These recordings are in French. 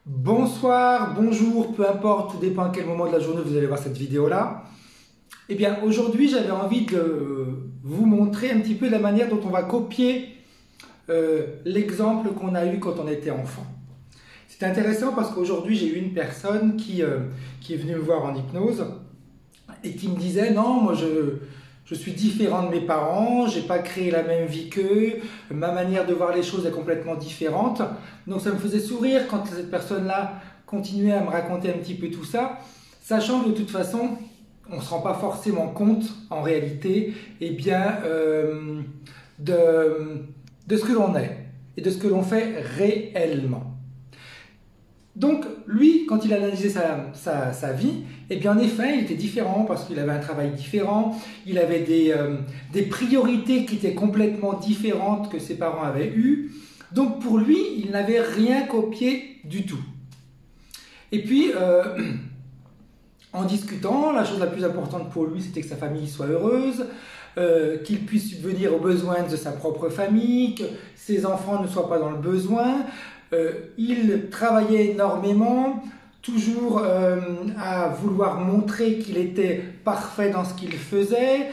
Bonsoir, bonjour, peu importe, tout dépend à quel moment de la journée vous allez voir cette vidéo-là. Eh bien, aujourd'hui, j'avais envie de vous montrer un petit peu la manière dont on va copier l'exemple qu'on a eu quand on était enfant. C'est intéressant parce qu'aujourd'hui, j'ai eu une personne qui est venue me voir en hypnose et qui me disait « Non, moi je suis différent de mes parents, j'ai pas créé la même vie qu'eux, ma manière de voir les choses est complètement différente. » Donc ça me faisait sourire quand cette personne-là continuait à me raconter un petit peu tout ça, sachant que de toute façon, on ne se rend pas forcément compte, en réalité, eh bien, de ce que l'on est et de ce que l'on fait réellement. Donc, lui, quand il a analysé sa vie, eh bien, en effet, il était différent parce qu'il avait un travail différent, il avait des priorités qui étaient complètement différentes que ses parents avaient eues. Donc, pour lui, il n'avait rien copié du tout. Et puis, en discutant, la chose la plus importante pour lui, c'était que sa famille soit heureuse, qu'il puisse subvenir aux besoins de sa propre famille, que ses enfants ne soient pas dans le besoin. Il travaillait énormément, toujours à vouloir montrer qu'il était parfait dans ce qu'il faisait.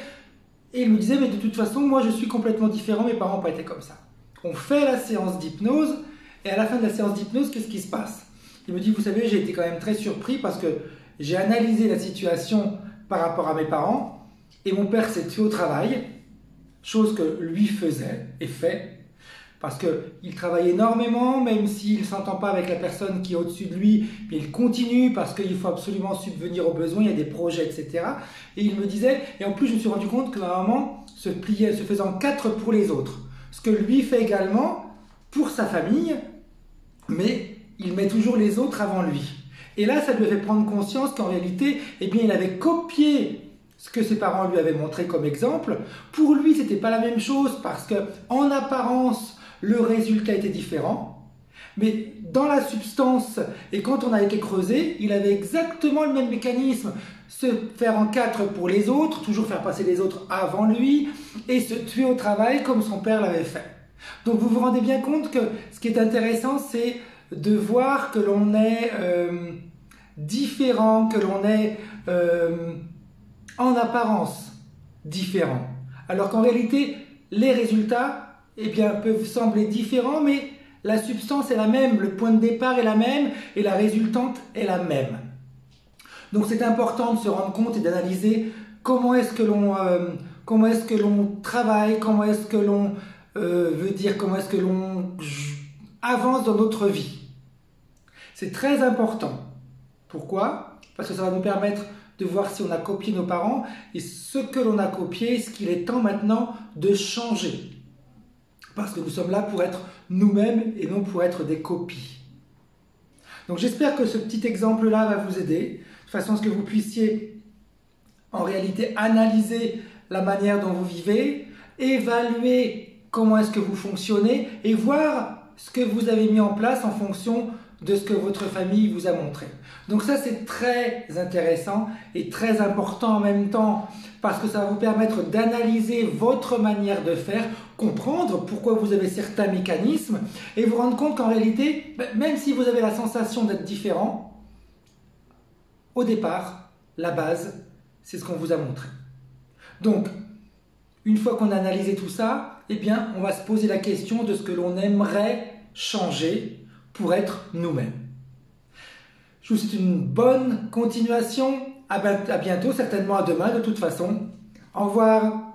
Et il me disait, mais de toute façon, moi je suis complètement différent, mes parents n'ont pas été comme ça. On fait la séance d'hypnose, et à la fin de la séance d'hypnose, qu'est-ce qui se passe? Il me dit, vous savez, j'ai été quand même très surpris parce que j'ai analysé la situation par rapport à mes parents, et mon père s'est tué au travail, chose que lui faisait et fait, parce qu'il travaille énormément, même s'il ne s'entend pas avec la personne qui est au-dessus de lui, mais il continue parce qu'il faut absolument subvenir aux besoins, il y a des projets, etc. Et il me disait, et en plus je me suis rendu compte que ma maman se faisait en quatre pour les autres. Ce que lui fait également pour sa famille, mais il met toujours les autres avant lui. Et là, ça lui a fait prendre conscience qu'en réalité, eh bien, il avait copié ce que ses parents lui avaient montré comme exemple. Pour lui, c'était pas la même chose parce que, en apparence, le résultat était différent, mais dans la substance, et quand on a été creusé, il avait exactement le même mécanisme. Se faire en quatre pour les autres, toujours faire passer les autres avant lui, et se tuer au travail comme son père l'avait fait. Donc vous vous rendez bien compte que ce qui est intéressant, c'est de voir que l'on est différent, que l'on est en apparence différent. Alors qu'en réalité, les résultats eh bien, peuvent sembler différents, mais la substance est la même, le point de départ est la même et la résultante est la même. Donc c'est important de se rendre compte et d'analyser comment est-ce que l'on travaille, comment est-ce que l'on comment est-ce que l'on avance dans notre vie. C'est très important. Pourquoi? Parce que ça va nous permettre de voir si on a copié nos parents et ce que l'on a copié, ce qu'il est temps maintenant de changer. Parce que nous sommes là pour être nous-mêmes et non pour être des copies. Donc j'espère que ce petit exemple-là va vous aider, de façon à ce que vous puissiez en réalité analyser la manière dont vous vivez, évaluer comment est-ce que vous fonctionnez et voir ce que vous avez mis en place en fonction de ce que votre famille vous a montré. Donc ça c'est très intéressant et très important en même temps parce que ça va vous permettre d'analyser votre manière de faire, comprendre pourquoi vous avez certains mécanismes et vous rendre compte qu'en réalité, même si vous avez la sensation d'être différent, au départ, la base, c'est ce qu'on vous a montré. Donc, une fois qu'on a analysé tout ça, eh bien, on va se poser la question de ce que l'on aimerait changer pour être nous-mêmes. Je vous souhaite une bonne continuation. À bientôt, certainement à demain de toute façon. Au revoir.